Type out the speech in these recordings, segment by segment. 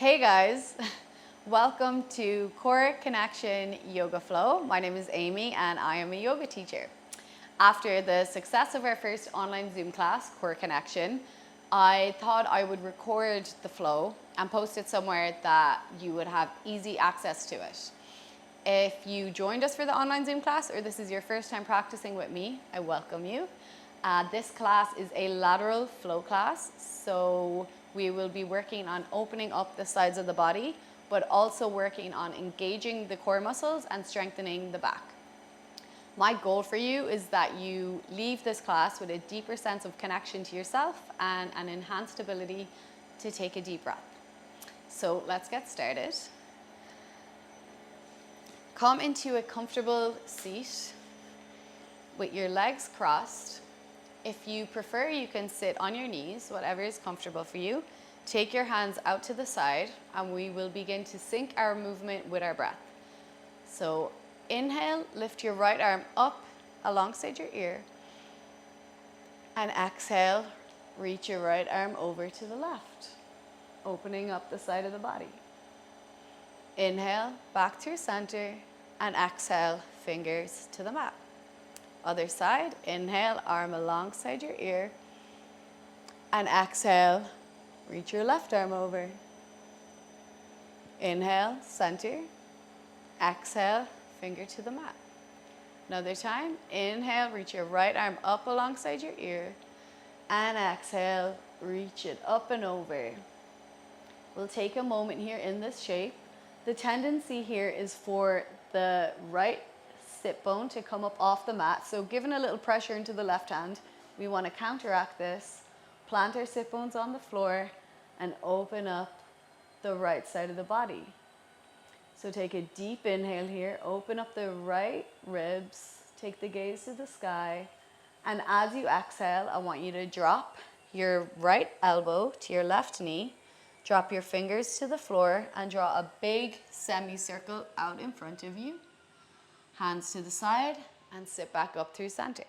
Hey guys, welcome to Core Connection Yoga Flow. My name is Amy and I am a yoga teacher. After the success of our first online Zoom class, Core Connection, I thought I would record the flow and post it somewhere that you would have easy access to it. If you joined us for the online Zoom class or this is your first time practicing with me, I welcome you. This class is a lateral flow class, so we will be working on opening up the sides of the body, but also working on engaging the core muscles and strengthening the back. My goal for you is that you leave this class with a deeper sense of connection to yourself and an enhanced ability to take a deep breath. So let's get started. Come into a comfortable seat with your legs crossed. If you prefer, you can sit on your knees, whatever is comfortable for you. Take your hands out to the side and we will begin to sync our movement with our breath. So inhale, lift your right arm up alongside your ear. And exhale, reach your right arm over to the left, opening up the side of the body. Inhale, back to your center, and exhale, fingers to the mat. Other side, inhale, arm alongside your ear, and exhale, reach your left arm over. Inhale, center, exhale, finger to the mat. Another time, inhale, reach your right arm up alongside your ear, and exhale, reach it up and over. We'll take a moment here in this shape. The tendency here is for the right sit bone to come up off the mat. So given a little pressure into the left hand, we want to counteract this, plant our sit bones on the floor and open up the right side of the body. So take a deep inhale here, open up the right ribs, take the gaze to the sky. And as you exhale, I want you to drop your right elbow to your left knee, drop your fingers to the floor and draw a big semicircle out in front of you. Hands to the side and sit back up through center.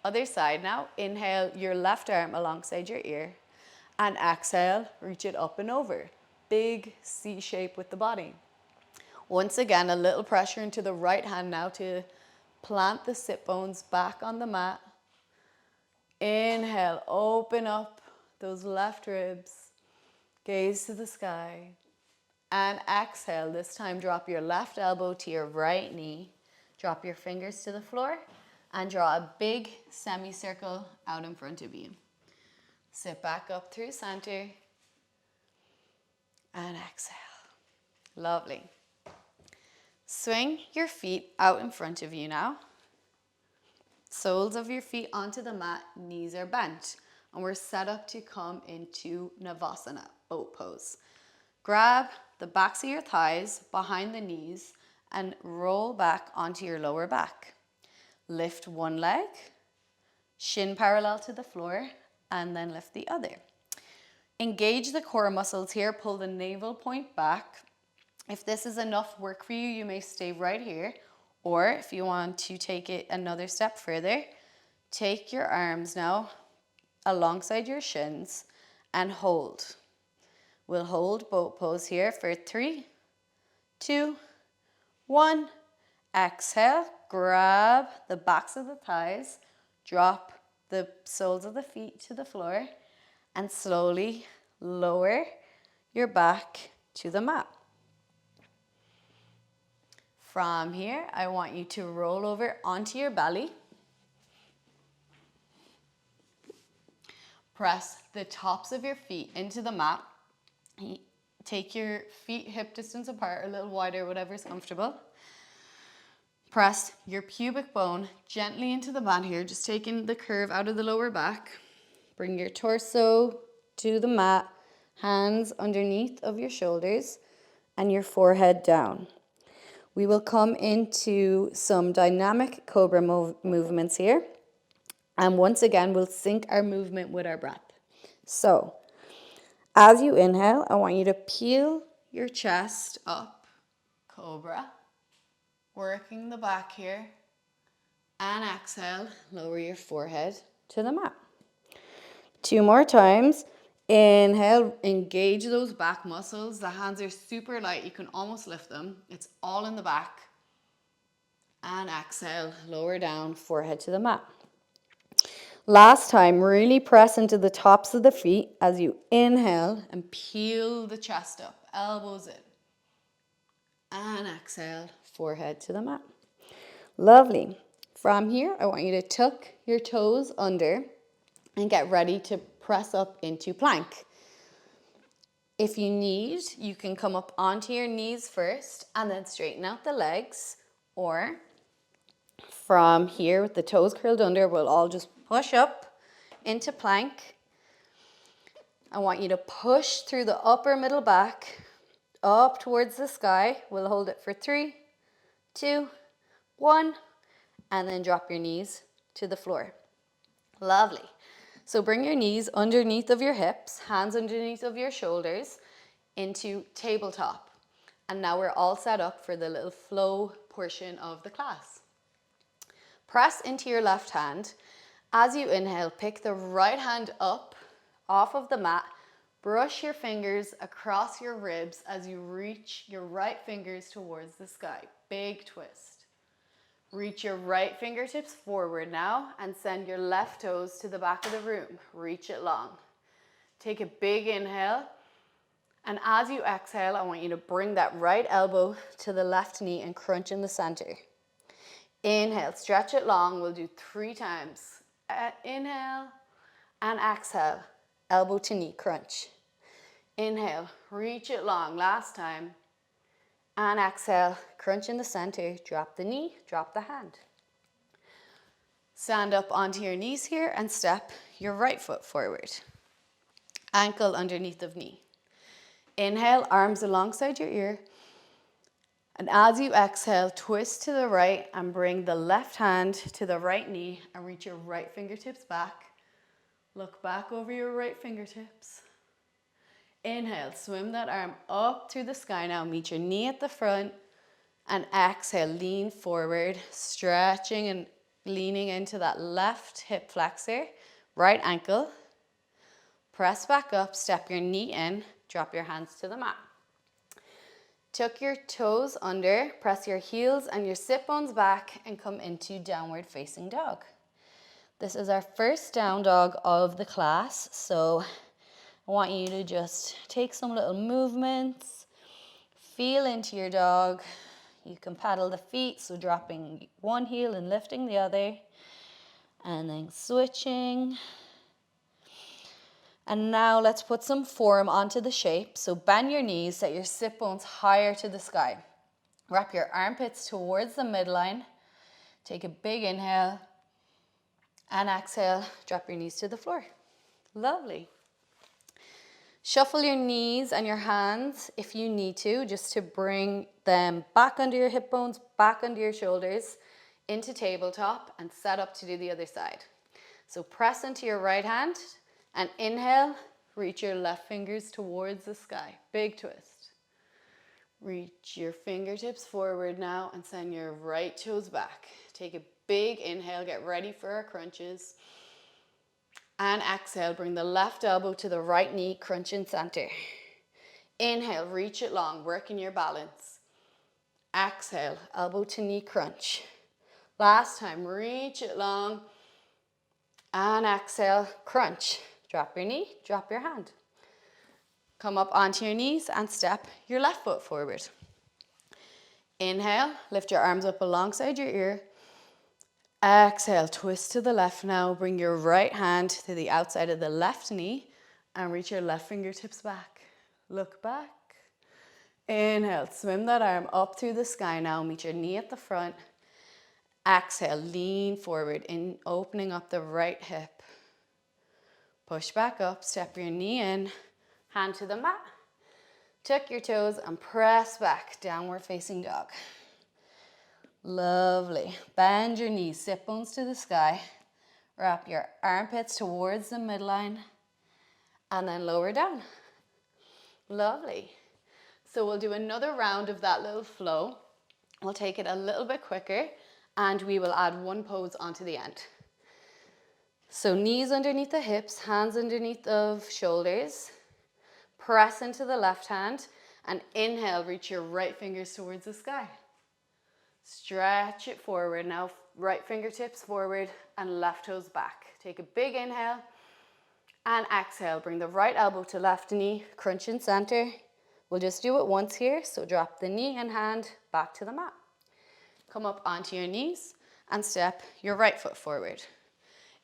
Other side now, inhale your left arm alongside your ear and exhale, reach it up and over. Big C shape with the body. Once again, a little pressure into the right hand now to plant the sit bones back on the mat. Inhale, open up those left ribs, gaze to the sky. And exhale, this time drop your left elbow to your right knee. Drop your fingers to the floor and draw a big semicircle out in front of you. Sit back up through center and exhale. Lovely. Swing your feet out in front of you now. Soles of your feet onto the mat, knees are bent. And we're set up to come into Shavasana, boat pose. Grab the backs of your thighs behind the knees and roll back onto your lower back. Lift one leg, shin parallel to the floor, and then lift the other. Engage the core muscles here, pull the navel point back. If this is enough work for you, you may stay right here. Or if you want to take it another step further, take your arms now alongside your shins and hold. We'll hold boat pose here for 3, 2, 1. Exhale, grab the backs of the thighs, drop the soles of the feet to the floor, and slowly lower your back to the mat. From here, I want you to roll over onto your belly. Press the tops of your feet into the mat. Take your feet hip distance apart, or a little wider, whatever's comfortable. Press your pubic bone gently into the mat here, just taking the curve out of the lower back. Bring your torso to the mat, hands underneath of your shoulders, and your forehead down. We will come into some dynamic Cobra movements here. And once again, we'll sync our movement with our breath. So, as you inhale, I want you to peel your chest up, Cobra, working the back here. And exhale, lower your forehead to the mat. 2 more times. Inhale, engage those back muscles. The hands are super light. You can almost lift them. It's all in the back. And exhale, lower down, forehead to the mat. Last time, really press into the tops of the feet as you inhale and peel the chest up, elbows in. And exhale, forehead to the mat. Lovely. From here, I want you to tuck your toes under and get ready to press up into plank. If you need, you can come up onto your knees first and then straighten out the legs, or from here with the toes curled under, we'll all just push up into plank. I want you to push through the upper middle back up towards the sky. We'll hold it for 3, 2, 1, and then drop your knees to the floor. Lovely. So bring your knees underneath of your hips, hands underneath of your shoulders into tabletop. And now we're all set up for the little flow portion of the class. Press into your left hand. As you inhale, pick the right hand up off of the mat. Brush your fingers across your ribs as you reach your right fingers towards the sky. Big twist. Reach your right fingertips forward now and send your left toes to the back of the room. Reach it long. Take a big inhale. And as you exhale, I want you to bring that right elbow to the left knee and crunch in the center. Inhale, stretch it long. We'll do 3 times. Inhale and exhale. Elbow to knee crunch. Inhale, reach it long. Last time. And exhale, crunch in the center, drop the knee, drop the hand. Stand up onto your knees here and step your right foot forward. Ankle underneath of knee. Inhale, arms alongside your ear. And as you exhale, twist to the right and bring the left hand to the right knee and reach your right fingertips back. Look back over your right fingertips. Inhale, swim that arm up through the sky now. Meet your knee at the front. And exhale, lean forward, stretching and leaning into that left hip flexor, right ankle. Press back up, step your knee in, drop your hands to the mat. Tuck your toes under, press your heels and your sit bones back and come into downward facing dog. This is our first down dog of the class, so I want you to just take some little movements, feel into your dog. You can paddle the feet, so dropping one heel and lifting the other, and then switching. And now let's put some form onto the shape. So bend your knees, set your sit bones higher to the sky. Wrap your armpits towards the midline. Take a big inhale, and exhale, drop your knees to the floor. Lovely. Shuffle your knees and your hands if you need to, just to bring them back under your hip bones, back under your shoulders, into tabletop, and set up to do the other side. So press into your right hand and inhale, reach your left fingers towards the sky. Big twist. Reach your fingertips forward now and send your right toes back. Take a big inhale, get ready for our crunches. And exhale, bring the left elbow to the right knee, crunch in center. Inhale, reach it long, working your balance. Exhale, elbow to knee crunch. Last time, reach it long. And exhale, crunch. Drop your knee, drop your hand. Come up onto your knees and step your left foot forward. Inhale, lift your arms up alongside your ear. Exhale, twist to the left now. Bring your right hand to the outside of the left knee and reach your left fingertips back. Look back. Inhale, swim that arm up through the sky now. Meet your knee at the front. Exhale, lean forward in opening up the right hip. Push back up, step your knee in, hand to the mat. Tuck your toes and press back, downward facing dog. Lovely. Bend your knees, sit bones to the sky. Wrap your armpits towards the midline and then lower down. Lovely. So we'll do another round of that little flow. We'll take it a little bit quicker and we will add one pose onto the end. So knees underneath the hips, hands underneath of shoulders. Press into the left hand and inhale, reach your right fingers towards the sky. Stretch it forward. Now right fingertips forward and left toes back. Take a big inhale and exhale. Bring the right elbow to left knee, crunch in center. We'll just do it once here. So drop the knee and hand back to the mat. Come up onto your knees and step your right foot forward.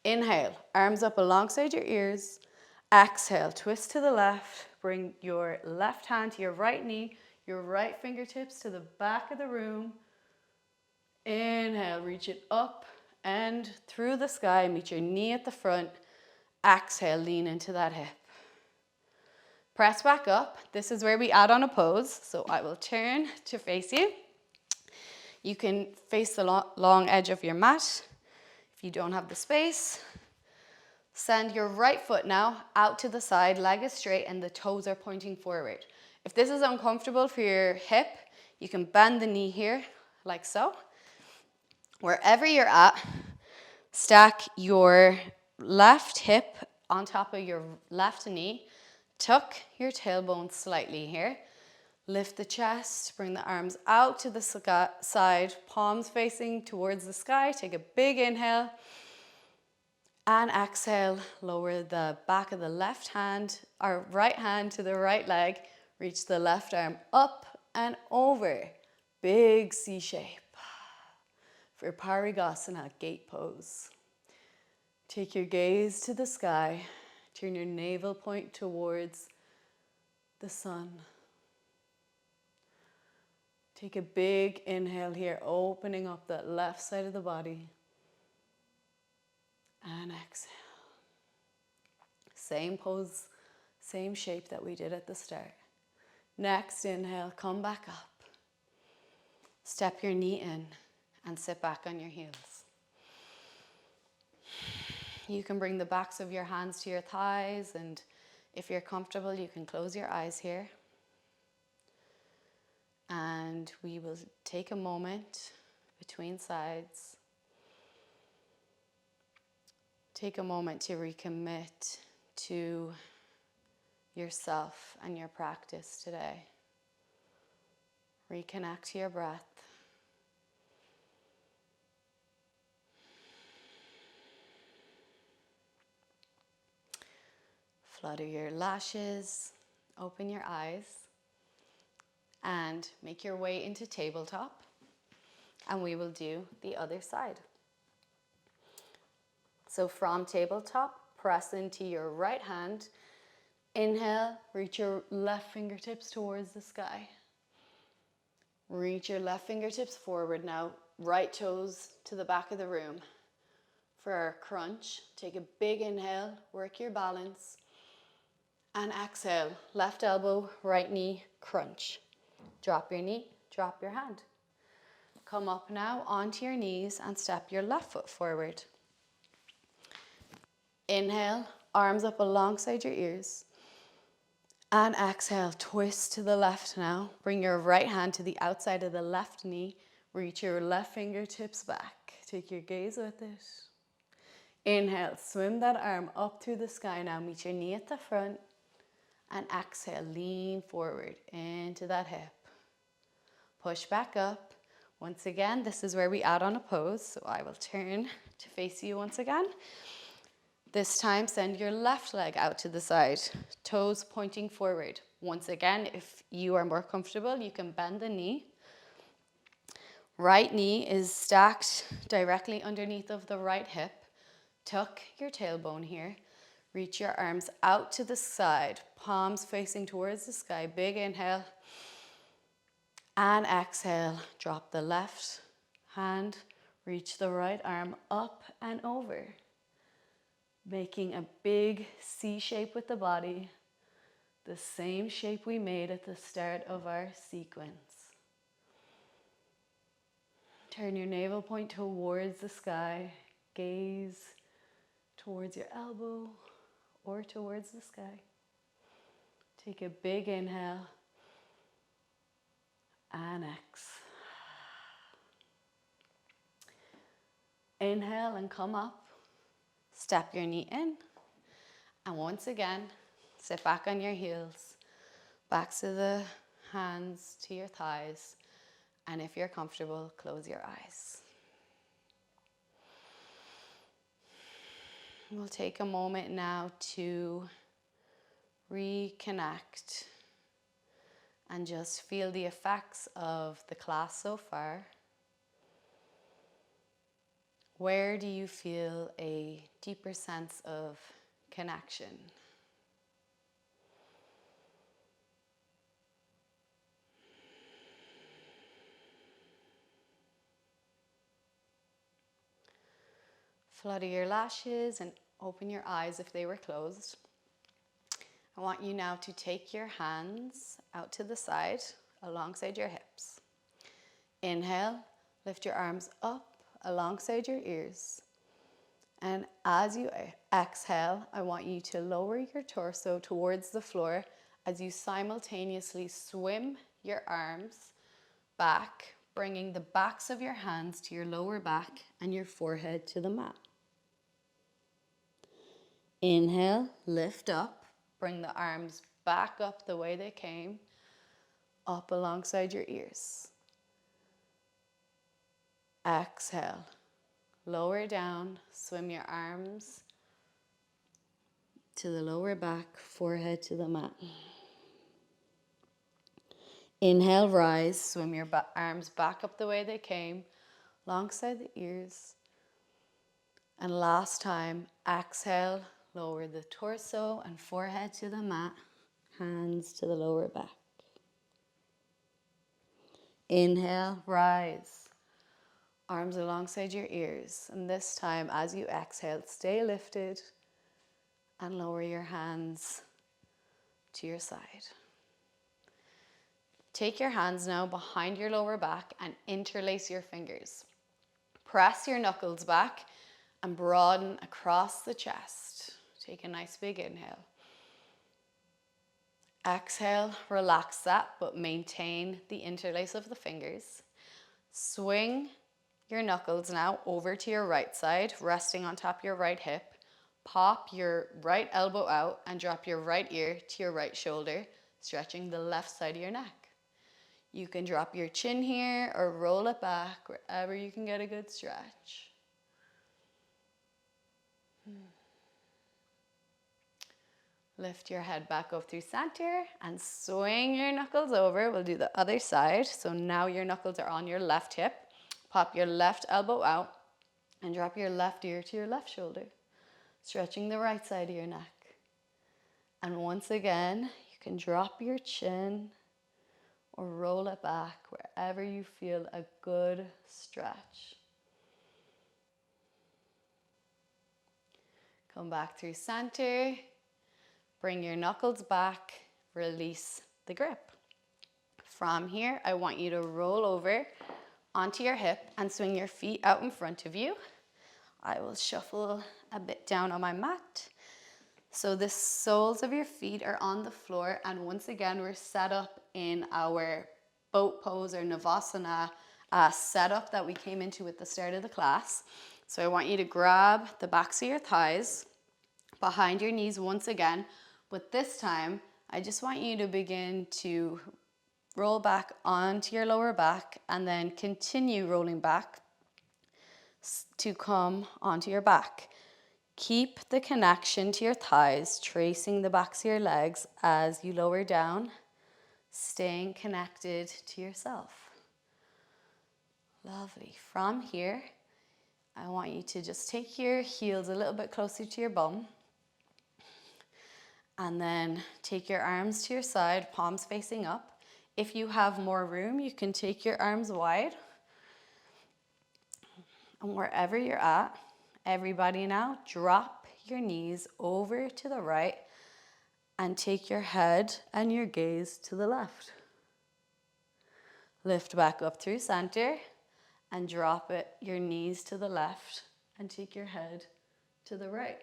Inhale, arms up alongside your ears. Exhale, twist to the left. Bring your left hand to your right knee, your right fingertips to the back of the room. Inhale, reach it up and through the sky. Meet your knee at the front. Exhale, lean into that hip. Press back up. This is where we add on a pose. So I will turn to face you. You can face the long edge of your mat. If you don't have the space, send your right foot now out to the side, leg is straight and the toes are pointing forward. If this is uncomfortable for your hip, you can bend the knee here, like so. Wherever you're at, stack your left hip on top of your left knee. Tuck your tailbone slightly here. Lift the chest, bring the arms out to the side, palms facing towards the sky. Take a big inhale. And exhale, lower the back of the left hand, or right hand to the right leg. Reach the left arm up and over. Big C shape. For Parigasana, gate pose. Take your gaze to the sky. Turn your navel point towards the sun. Take a big inhale here, opening up that left side of the body. And exhale. Same pose, same shape that we did at the start. Next inhale, come back up. Step your knee in and sit back on your heels. You can bring the backs of your hands to your thighs, and if you're comfortable, you can close your eyes here. And we will take a moment between sides. Take a moment to recommit to yourself and your practice today. Reconnect to your breath. Flutter your lashes, open your eyes, and make your way into tabletop. And we will do the other side. So from tabletop, press into your right hand. Inhale, reach your left fingertips towards the sky. Reach your left fingertips forward now, right toes to the back of the room. For our crunch, take a big inhale, work your balance. And exhale, left elbow, right knee, crunch. Drop your knee, drop your hand. Come up now onto your knees and step your left foot forward. Inhale, arms up alongside your ears. And exhale, twist to the left now. Bring your right hand to the outside of the left knee. Reach your left fingertips back. Take your gaze with it. Inhale, swim that arm up through the sky now. Meet your knee at the front. And exhale, lean forward into that hip. Push back up. Once again, this is where we add on a pose. So I will turn to face you once again. This time, send your left leg out to the side, toes pointing forward. Once again, if you are more comfortable, you can bend the knee. Right knee is stacked directly underneath of the right hip. Tuck your tailbone here. Reach your arms out to the side, palms facing towards the sky. Big inhale. And exhale, drop the left hand, reach the right arm up and over. Making a big C shape with the body, the same shape we made at the start of our sequence. Turn your navel point towards the sky, gaze towards your elbow or towards the sky. Take a big inhale and exhale. Inhale and come up. Step your knee in. And once again, sit back on your heels. Backs of the hands to your thighs. And if you're comfortable, close your eyes. We'll take a moment now to reconnect and just feel the effects of the class so far. Where do you feel a deeper sense of connection? Flutter your lashes and open your eyes if they were closed. I want you now to take your hands out to the side alongside your hips. Inhale, lift your arms up alongside your ears. And as you exhale, I want you to lower your torso towards the floor as you simultaneously swim your arms back, bringing the backs of your hands to your lower back and your forehead to the mat. Inhale, lift up, bring the arms back up the way they came, up alongside your ears. Exhale, lower down, swim your arms to the lower back, forehead to the mat. Inhale, rise, swim your arms back up the way they came, alongside the ears. And last time, exhale, lower the torso and forehead to the mat, hands to the lower back. Inhale, rise, arms alongside your ears. And this time, as you exhale, stay lifted and lower your hands to your side. Take your hands now behind your lower back and interlace your fingers. Press your knuckles back and broaden across the chest. Take a nice big inhale. Exhale, relax that, but maintain the interlace of the fingers. Swing your knuckles now over to your right side, resting on top of your right hip. Pop your right elbow out and drop your right ear to your right shoulder, stretching the left side of your neck. You can drop your chin here or roll it back wherever you can get a good stretch. Lift your head back up through center and swing your knuckles over. We'll do the other side. So now your knuckles are on your left hip. Pop your left elbow out and drop your left ear to your left shoulder, stretching the right side of your neck. And once again, you can drop your chin or roll it back wherever you feel a good stretch. Come back through center. Bring your knuckles back, release the grip. From here, I want you to roll over onto your hip and swing your feet out in front of you. I will shuffle a bit down on my mat. So the soles of your feet are on the floor, and once again, we're set up in our boat pose or Navasana setup that we came into at the start of the class. So I want you to grab the backs of your thighs behind your knees once again. But this time, I just want you to begin to roll back onto your lower back and then continue rolling back to come onto your back. Keep the connection to your thighs, tracing the backs of your legs as you lower down, staying connected to yourself. Lovely. From here, I want you to just take your heels a little bit closer to your bum. And then take your arms to your side, palms facing up. If you have more room, you can take your arms wide. And wherever you're at, everybody now, drop your knees over to the right and take your head and your gaze to the left. Lift back up through center and drop your knees to the left and take your head to the right.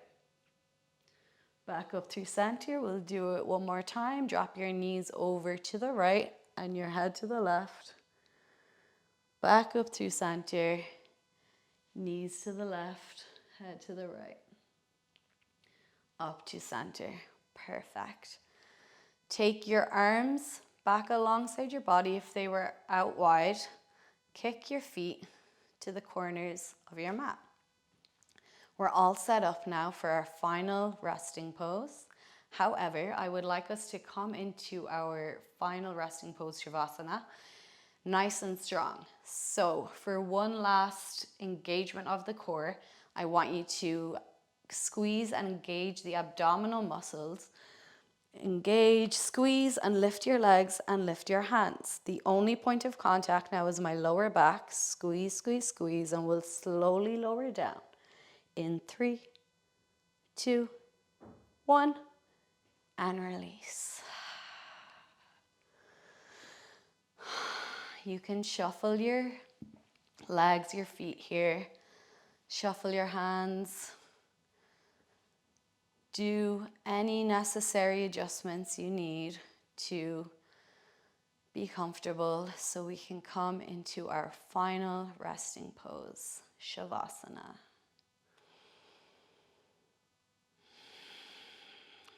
Back up through center. We'll do it one more time. Drop your knees over to the right and your head to the left. Back up through center. Knees to the left, head to the right. up to center. Perfect. Take your arms back alongside your body if they were out wide. Kick your feet to the corners of your mat. We're all set up now for our final resting pose. However, I would like us to come into our final resting pose, Shavasana, nice and strong. So for one last engagement of the core, I want you to squeeze and engage the abdominal muscles. Engage, squeeze, and lift your legs and lift your hands. The only point of contact now is my lower back. Squeeze, squeeze, squeeze, and we'll slowly lower down. In 3, 2, 1, and release. You can shuffle your legs, your feet here. Shuffle your hands. Do any necessary adjustments you need to be comfortable so we can come into our final resting pose, Shavasana.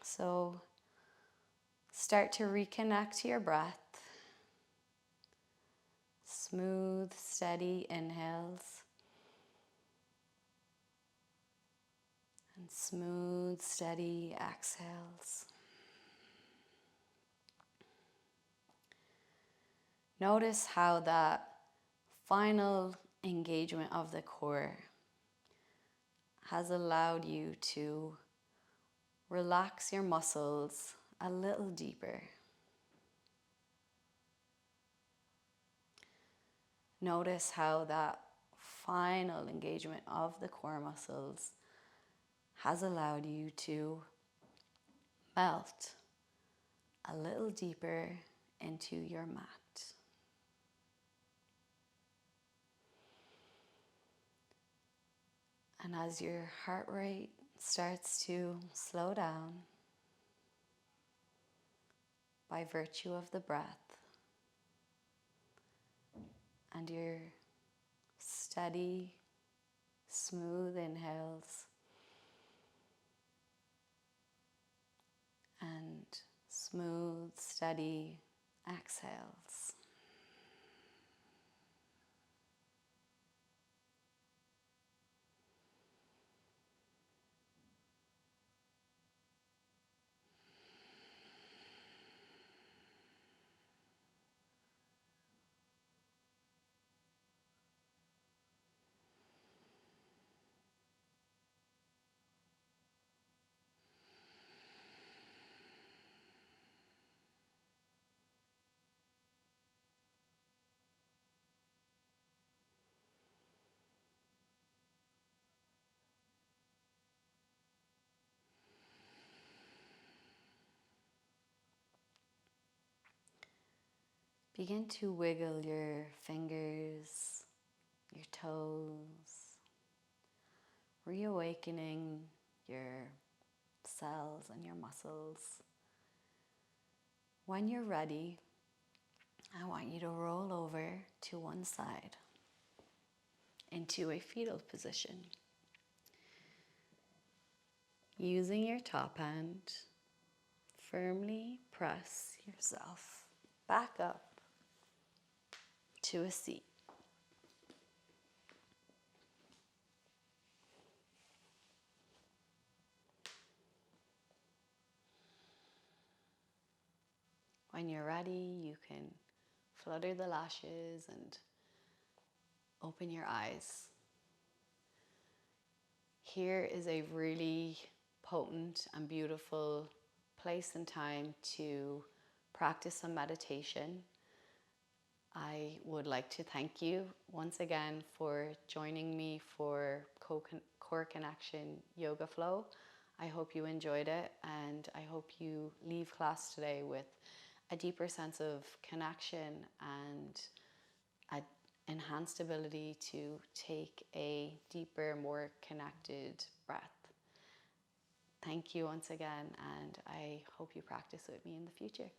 So start to reconnect to your breath. Smooth, steady inhales. And smooth, steady exhales. Notice how that final engagement of the core has allowed you to relax your muscles a little deeper. Notice how that final engagement of the core muscles has allowed you to melt a little deeper into your mat. And as your heart rate starts to slow down by virtue of the breath and your steady, smooth inhales and smooth, steady exhales. Begin to wiggle your fingers, your toes, reawakening your cells and your muscles. When you're ready, I want you to roll over to one side into a fetal position. Using your top hand, firmly press yourself back up to a seat. When you're ready, you can flutter the lashes and open your eyes. Here is a really potent and beautiful place and time to practice some meditation. I would like to thank you once again for joining me for Core Connection Yoga Flow. I hope you enjoyed it, and I hope you leave class today with a deeper sense of connection and an enhanced ability to take a deeper, more connected breath. Thank you once again, and I hope you practice with me in the future.